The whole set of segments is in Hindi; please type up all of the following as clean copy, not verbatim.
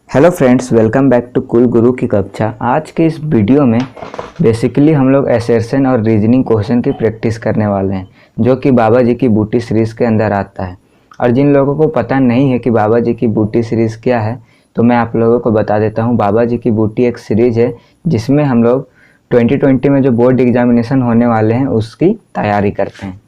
Hello friends, welcome back to Kul Guru की कक्षा। आज के इस वीडियो में बेसिकली हम लोग असर्शन और रीजनिंग क्वेश्चन की प्रैक्टिस करने वाले हैं, जो कि बाबा जी की बूटी सीरीज़ के अंदर आता है। और जिन लोगों को पता नहीं है कि बाबा जी की बूटी सीरीज़ क्या है, तो मैं आप लोगों को बता देता हूँ। बाबा जी की बूटी एक सीरीज़ है जिसमें हम लोग 2020 में जो बोर्ड एग्जामिनेशन होने वाले हैं उसकी तैयारी करते हैं।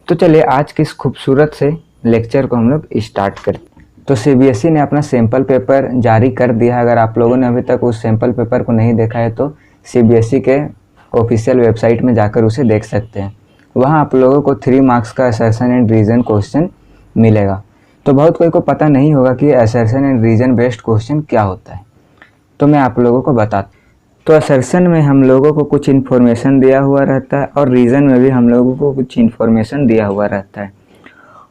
तो चलिए आज के इस खूबसूरत से लेक्चर को हम लोग स्टार्ट करते हैं। तो सीबीएसई ने अपना सैम्पल पेपर जारी कर दिया है। अगर आप लोगों ने अभी तक उस सैम्पल पेपर को नहीं देखा है तो सीबीएसई के ऑफिशियल वेबसाइट में जाकर उसे देख सकते हैं। वहाँ आप लोगों को 3 मार्क्स का असर्शन एंड रीजन क्वेश्चन मिलेगा। तो बहुत कोई को पता नहीं होगा कि assertion and reason based question क्या होता है, तो मैं आप लोगों को बताता। तो असर्शन में हम लोगों को कुछ इन्फॉर्मेशन दिया हुआ रहता है और रीजन में भी हम लोगों को कुछ इन्फॉर्मेशन दिया हुआ रहता है,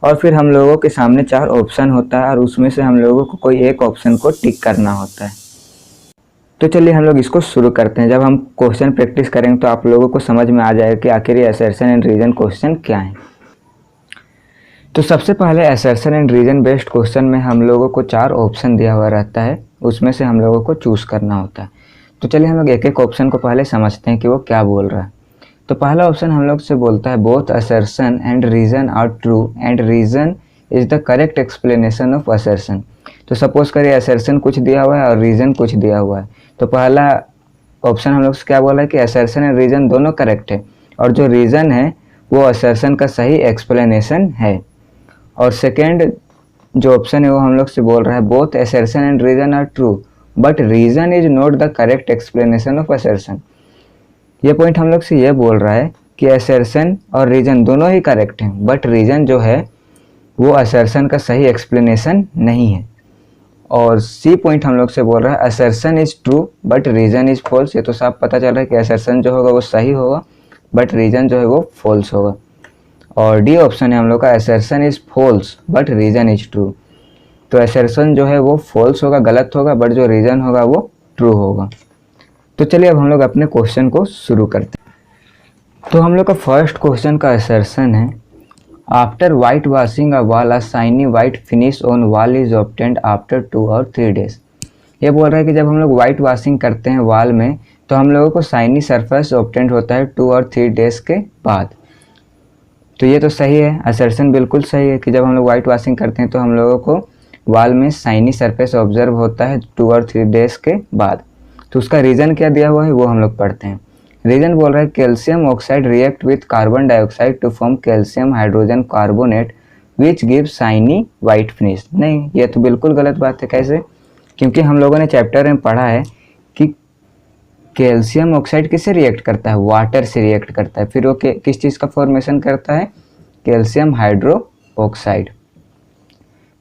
और फिर हम लोगों के सामने 4 ऑप्शन होता है और उसमें से हम लोगों को कोई एक ऑप्शन को टिक करना होता है। तो चलिए हम लोग इसको शुरू करते हैं। जब हम क्वेश्चन प्रैक्टिस करेंगे तो आप लोगों को समझ में आ जाएगा कि आखिर ये असर्शन एंड रीजन क्वेश्चन क्या है। तो सबसे पहले assertion and reason based question में हम लोगों को 4 ऑप्शन दिया हुआ रहता है, उसमें से हम लोगों को चूज करना होता है। तो चलिए हम लोग एक एक ऑप्शन को पहले समझते हैं कि वो क्या बोल रहा है। तो पहला ऑप्शन हम लोग से बोलता है both assertion and reason are true and reason is the correct explanation of assertion. तो सपोज करिए असर्शन कुछ दिया हुआ है और रीजन कुछ दिया हुआ है। तो पहला ऑप्शन हम लोग से क्या बोला है कि असर्शन एंड रीजन दोनों करेक्ट है, और जो रीजन है वो असर्शन का सही एक्सप्लेनेशन है। और सेकेंड जो ऑप्शन है वो हम लोग से बोल रहा है both assertion and reason are true but reason is not the correct explanation of assertion. ये पॉइंट हम लोग से ये बोल रहा है कि असर्शन और रीजन दोनों ही करेक्ट हैं, बट रीजन जो है वो असर्शन का सही एक्सप्लेनेशन नहीं है। और सी पॉइंट हम लोग से बोल रहा है assertion is true but reason is false. ये तो साफ पता चल रहा है कि असर्शन जो होगा वो सही होगा, बट रीजन जो है वो फॉल्स होगा। और डी ऑप्शन है हम लोग का assertion is false but reason is true. तो असर्शन जो है वो फॉल्स होगा, गलत होगा, बट जो रीजन होगा वो ट्रू होगा। तो चलिए अब हम लोग अपने क्वेश्चन को शुरू करते हैं। तो हम लोग का फर्स्ट क्वेश्चन का असर्शन है after white washing a wall a shiny white finish on wall is obtained after 2 और 3 डेज। ये बोल रहा है कि जब हम लोग वाइट वॉशिंग करते हैं वॉल में तो हम लोगों को शाइनी सरफेस ऑब्टेन्ड होता है 2 और 3 डेज के बाद। तो ये तो सही है, असर्शन बिल्कुल सही है कि जब हम लोग वाइट वॉशिंग करते हैं तो हम लोगों को वॉल में शाइनी सरफेस ऑब्जर्व होता है 2 और 3 डेज के बाद। तो उसका रीज़न क्या दिया हुआ है वो हम लोग पढ़ते हैं। रीजन बोल रहा है calcium oxide react with carbon dioxide to form calcium hydrogen carbonate which give shiny white finish. नहीं, ये तो बिल्कुल गलत बात है। कैसे? क्योंकि हम लोगों ने चैप्टर में पढ़ा है कि कैल्शियम ऑक्साइड किससे रिएक्ट करता है? वाटर से रिएक्ट करता है। फिर वो किस चीज़ का फॉर्मेशन करता है? Calcium hydro oxide.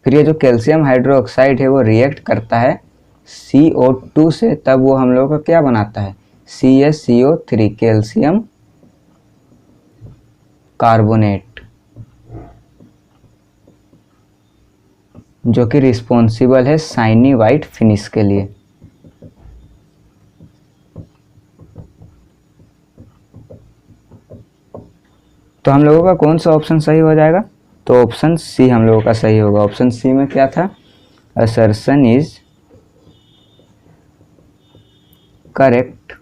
फिर ये जो कैल्शियम हाइड्रो ऑक्साइड है वो रिएक्ट करता है CO2 से, तब वो हम लोगों का क्या बनाता है? CaCO3 कैल्शियम कार्बोनेट, जो कि रिस्पॉन्सिबल है शाइनी वाइट फिनिश के लिए। तो हम लोगों का कौन सा ऑप्शन सही हो जाएगा? तो ऑप्शन सी हम लोगों का सही होगा। ऑप्शन सी में क्या था? Assertion is correct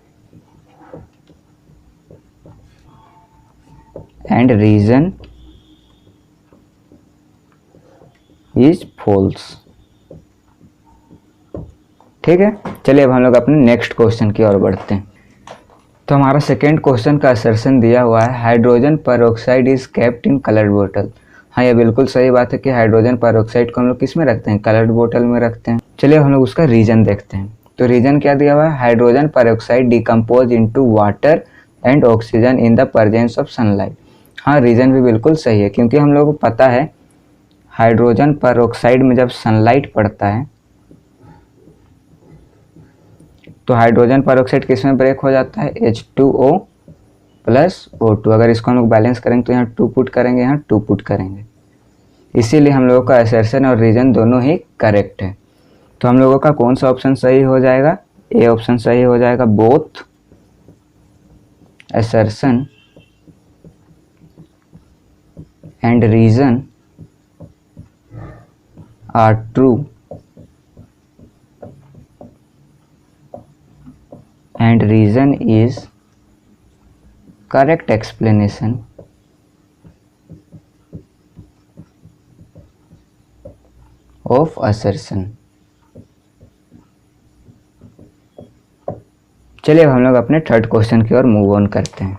and reason is false. ठीक है, चलिए अब हम लोग अपने नेक्स्ट क्वेश्चन की ओर बढ़ते हैं। तो हमारा सेकेंड क्वेश्चन का असर्शन दिया हुआ है hydrogen peroxide is kept in coloured बोतल। हाँ, ये बिल्कुल सही बात है कि हाइड्रोजन परऑक्साइड को हम लोग किस में रखते हैं? कलर्ड बोतल में रखते हैं। चलिए हम लोग उसका रीजन देखते हैं। तो रीजन क्या दिया हुआ है? Hydrogen peroxide decompose into water and oxygen in the presence of sunlight. हाँ, रीजन भी बिल्कुल सही है, क्योंकि हम लोग को पता है हाइड्रोजन परऑक्साइड में जब सनलाइट पड़ता है तो हाइड्रोजन परऑक्साइड किस में ब्रेक हो जाता है? H2O plus O2। अगर इसको हम लोग बैलेंस करेंगे तो यहाँ 2 पुट करेंगे, यहाँ 2 पुट करेंगे। इसीलिए हम लोगों का असर्शन और रीजन दोनों ही करेक्ट है। तो हम लोगों का कौन सा ऑप्शन सही हो जाएगा? ए ऑप्शन सही हो जाएगा। Both assertion and reason are true and reason is correct explanation of assertion। चलिए अब हम लोग अपने थर्ड क्वेश्चन की ओर मूव ऑन करते हैं।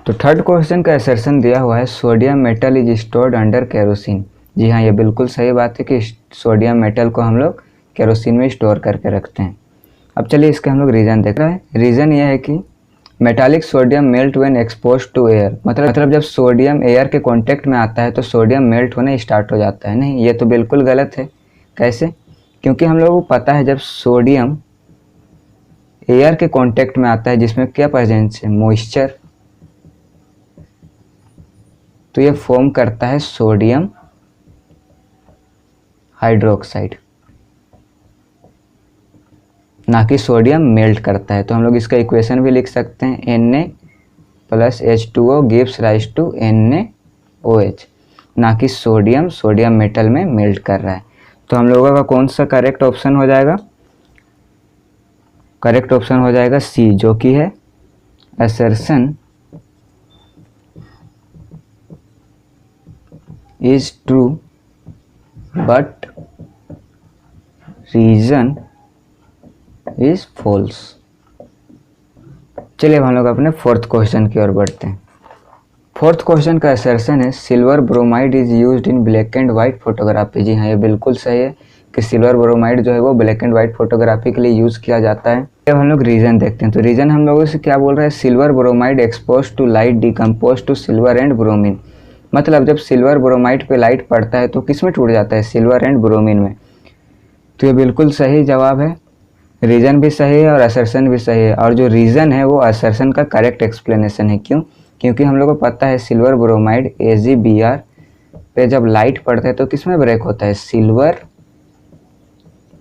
तो थर्ड क्वेश्चन का असर्शन दिया हुआ है sodium metal is stored under kerosene. जी हाँ, ये बिल्कुल सही बात है कि सोडियम मेटल को हम लोग केरोसिन में स्टोर करके रखते हैं। अब चलिए इसके हम लोग रीज़न देख रहे हैं। रीज़न ये है कि metallic sodium melt when exposed to air, मतलब जब सोडियम एयर के कांटेक्ट में आता है तो सोडियम मेल्ट होना स्टार्ट हो जाता है। नहीं, ये तो बिल्कुल गलत है। कैसे? क्योंकि हम लोगों को पता है जब सोडियम एयर के कांटेक्ट में आता है जिसमें क्या प्रेजेंस है, मॉइस्चर, तो ये फॉर्म करता है सोडियम हाइड्रोक्साइड, ना कि सोडियम मेल्ट करता है। तो हम लोग इसका इक्वेशन भी लिख सकते हैं Na+H2O gives rise to NaOH, ना कि सोडियम मेटल में मेल्ट कर रहा है। तो हम लोगों का कौन सा करेक्ट ऑप्शन हो जाएगा? करेक्ट ऑप्शन हो जाएगा सी, जो कि है assertion is true but reason is false. चलिए अब हम लोग अपने फोर्थ क्वेश्चन की ओर बढ़ते हैं। फोर्थ क्वेश्चन का असर्शन है silver bromide is used in black and white photography. जी हाँ, ये बिल्कुल सही है कि सिल्वर ब्रोमाइड जो है वो ब्लैक एंड वाइट फोटोग्राफी के लिए यूज़ किया जाता है। अब हम लोग रीजन देखते हैं। तो रीजन हम लोगों से क्या बोल रहा है, silver bromide expose to light decompose to silver and bromine. मतलब जब सिल्वर ब्रोमाइड पे लाइट पड़ता है तो किस में टूट जाता है, सिल्वर एंड ब्रोमीन में। तो ये बिल्कुल सही जवाब है। रीज़न भी सही है और असर्शन भी सही है, और जो रीज़न है वो असर्शन का करेक्ट एक्सप्लेनेशन है। क्यों? क्योंकि हम लोग को पता है सिल्वर ब्रोमाइड AgBr पे जब लाइट पड़ता है तो किस में ब्रेक होता है, सिल्वर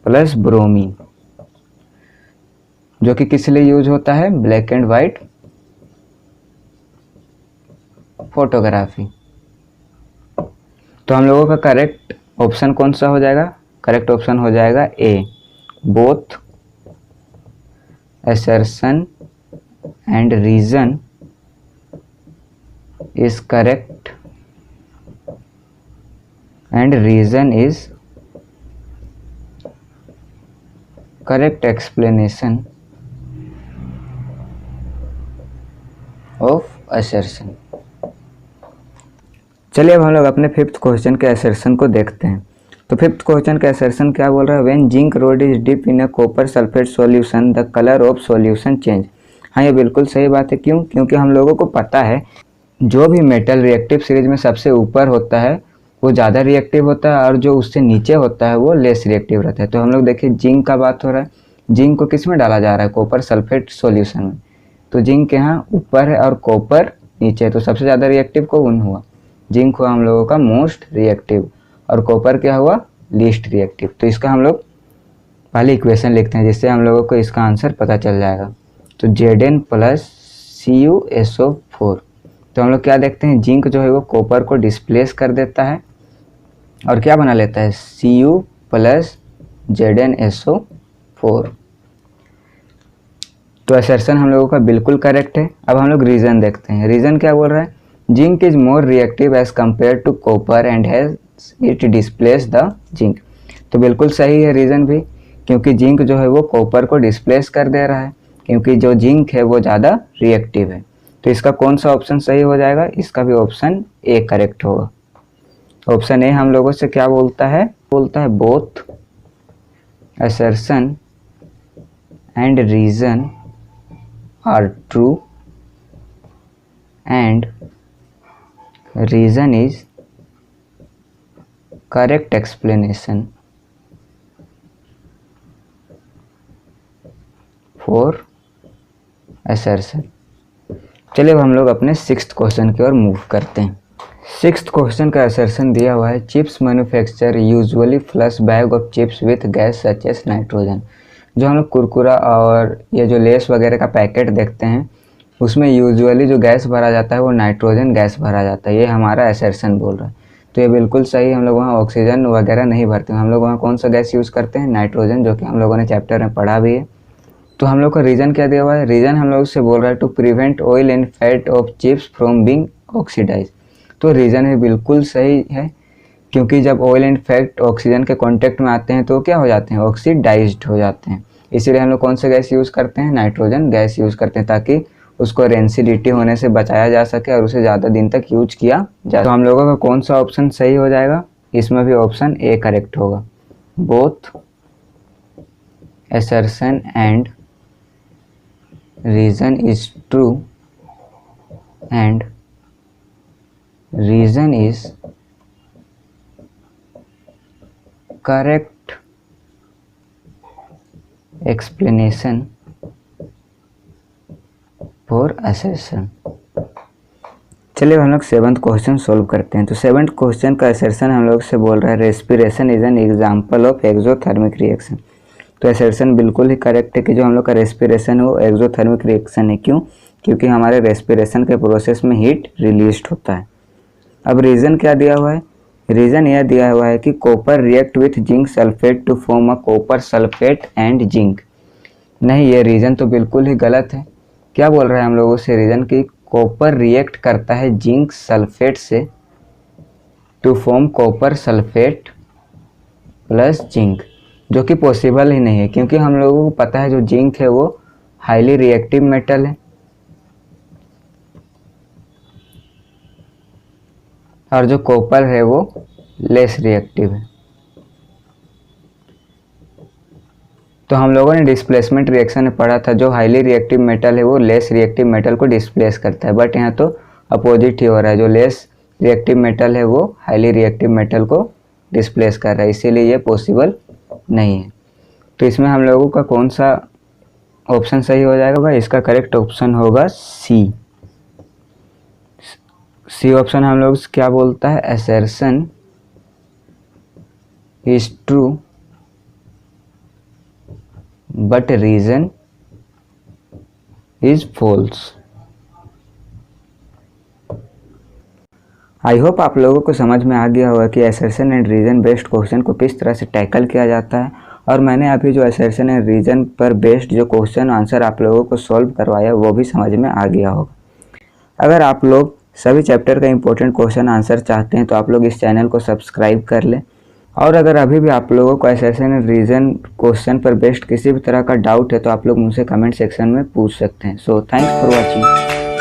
प्लस ब्रोमीन, जो कि किस लिए यूज होता है, ब्लैक एंड वाइट फोटोग्राफी। तो हम लोगों का करेक्ट ऑप्शन कौन सा हो जाएगा? करेक्ट ऑप्शन हो जाएगा ए, both assertion and reason is correct and reason is correct explanation of assertion। चलिए अब हम लोग अपने फिफ्थ क्वेश्चन के assertion को देखते हैं। तो फिफ्थ क्वेश्चन का असर्शन क्या बोल रहा है, when zinc rod is dip in a copper sulphate solution the colour of solution change. हाँ, ये बिल्कुल सही बात है। क्यों? क्योंकि हम लोगों को पता है जो भी मेटल रिएक्टिव सीरीज में सबसे ऊपर होता है वो ज़्यादा रिएक्टिव होता है और जो उससे नीचे होता है वो लेस रिएक्टिव रहता है। तो हम लोग देखिए जिंक का बात हो रहा है, जिंक को किस में डाला जा रहा है, कॉपर सल्फेट सॉल्यूशन में। तो जिंक यहाँ ऊपर है और कॉपर नीचे है, तो सबसे ज़्यादा रिएक्टिव कौन हुआ, जिंक हुआ हम लोगों का मोस्ट रिएक्टिव, और कॉपर क्या हुआ, लीस्ट रिएक्टिव। तो इसका हम लोग पहले इक्वेशन लिखते हैं जिससे हम लोगों को इसका आंसर पता चल जाएगा। तो Zn+CuSO4। तो हम लोग क्या देखते हैं, जिंक जो है वो कॉपर को डिस्प्लेस कर देता है और क्या बना लेता है, Cu+ZnSO4। तो असर्शन हम लोगों का बिल्कुल करेक्ट है। अब हम लोग रीज़न देखते हैं। रीज़न क्या बोल रहा है, zinc is more reactive as compare to copper and has it displace the zinc. तो बिल्कुल सही है रीज़न भी, क्योंकि जिंक जो है वो कॉपर को डिस्प्लेस कर दे रहा है, क्योंकि जो जिंक है वो ज़्यादा रिएक्टिव है। तो इसका कौन सा ऑप्शन सही हो जाएगा, इसका भी ऑप्शन ए करेक्ट होगा। ऑप्शन ए हम लोगों से क्या बोलता है, both assertion and reason are true and reason is correct explanation for assertion. चलिए अब हम लोग अपने सिक्स्थ क्वेश्चन की ओर मूव करते हैं। सिक्स्थ क्वेश्चन का असर्शन दिया हुआ है, chips manufacture usually flush bag of chips with gas such as nitrogen. जो हम लोग कुरकुरा और ये जो लेस वगैरह का पैकेट देखते हैं उसमें यूजुअली जो गैस भरा जाता है वो नाइट्रोजन गैस भरा जाता है, ये हमारा असर्शन बोल रहा है। तो ये बिल्कुल सही, हम लोग वहाँ ऑक्सीजन वगैरह नहीं भरते हैं, हम लोग वहाँ कौन सा गैस यूज़ करते हैं, नाइट्रोजन, जो कि हम लोगों ने चैप्टर में पढ़ा भी है। तो हम लोग का रीज़न क्या दिया हुआ है, रीज़न हम लोग से बोल रहा है to prevent oil and fat of chips from being oxidise. तो रीज़न है बिल्कुल सही है, क्योंकि जब ऑयल एंड फैट ऑक्सीजन के कांटेक्ट में आते हैं तो क्या हो जाते हैं, ऑक्सीडाइज्ड हो जाते हैं। इसीलिए हम लोग कौन सा गैस यूज़ करते हैं, नाइट्रोजन गैस यूज़ करते हैं, ताकि उसको रेंसिडिटी होने से बचाया जा सके और उसे ज़्यादा दिन तक यूज किया जाए। तो हम लोगों का कौन सा ऑप्शन सही हो जाएगा, इसमें भी ऑप्शन ए करेक्ट होगा। Both assertion and reason is true and reason is correct explanation for assertion। चलिए हम लोग 7th क्वेश्चन सोल्व करते हैं। तो 7th क्वेश्चन का असर्शन हम लोग से बोल रहा है respiration is an example of exothermic reaction. तो असर्शन बिल्कुल ही करेक्ट है कि जो हम लोग का रेस्पिरेशन है वो एक्सोथर्मिक रिएक्शन है। क्यों, क्योंकि हमारे रेस्पिरेशन के प्रोसेस में हीट रिलीज होता है। अब रीज़न क्या दिया हुआ है, रीज़न यह दिया हुआ है कि copper react with zinc sulphate to form a copper sulphate and zinc. नहीं, ये रीज़न तो बिल्कुल ही गलत है। क्या बोल रहा है हम लोगों से रीज़न की कॉपर रिएक्ट करता है जिंक सल्फेट से to form copper sulphate plus zinc, जो कि पॉसिबल ही नहीं है, क्योंकि हम लोगों को पता है जो जिंक है वो हाईली रिएक्टिव मेटल है और जो कॉपर है वो लेस रिएक्टिव है। तो हम लोगों ने डिस्प्लेसमेंट रिएक्शन में पढ़ा था, जो हाईली रिएक्टिव मेटल है वो लेस रिएक्टिव मेटल को डिस्प्लेस करता है, बट यहाँ तो अपोजिट ही हो रहा है, जो लेस रिएक्टिव मेटल है वो हाईली रिएक्टिव मेटल को डिस्प्लेस कर रहा है, इसीलिए ये पॉसिबल नहीं है। तो इसमें हम लोगों का कौन सा ऑप्शन सही हो जाएगा भाई, इसका करेक्ट ऑप्शन होगा सी। सी ऑप्शन हम लोग क्या बोलता है, assertion is true but reason is false. I hope आप लोगों को समझ में आ गया होगा कि assertion and reason based question को किस तरह से टैकल किया जाता है, और मैंने अभी जो असर्शन एंड रीजन पर बेस्ड जो क्वेश्चन आंसर आप लोगों को सॉल्व करवाया वो भी समझ में आ गया होगा। अगर आप लोग सभी चैप्टर का इंपॉर्टेंट क्वेश्चन आंसर चाहते हैं तो आप लोग इस चैनल को सब्सक्राइब कर लें, और अगर अभी भी आप लोगों को असर्शन एंड रीजन क्वेश्चन पर बेस्ड किसी भी तरह का डाउट है तो आप लोग मुझसे कमेंट सेक्शन में पूछ सकते हैं। So thanks for watching.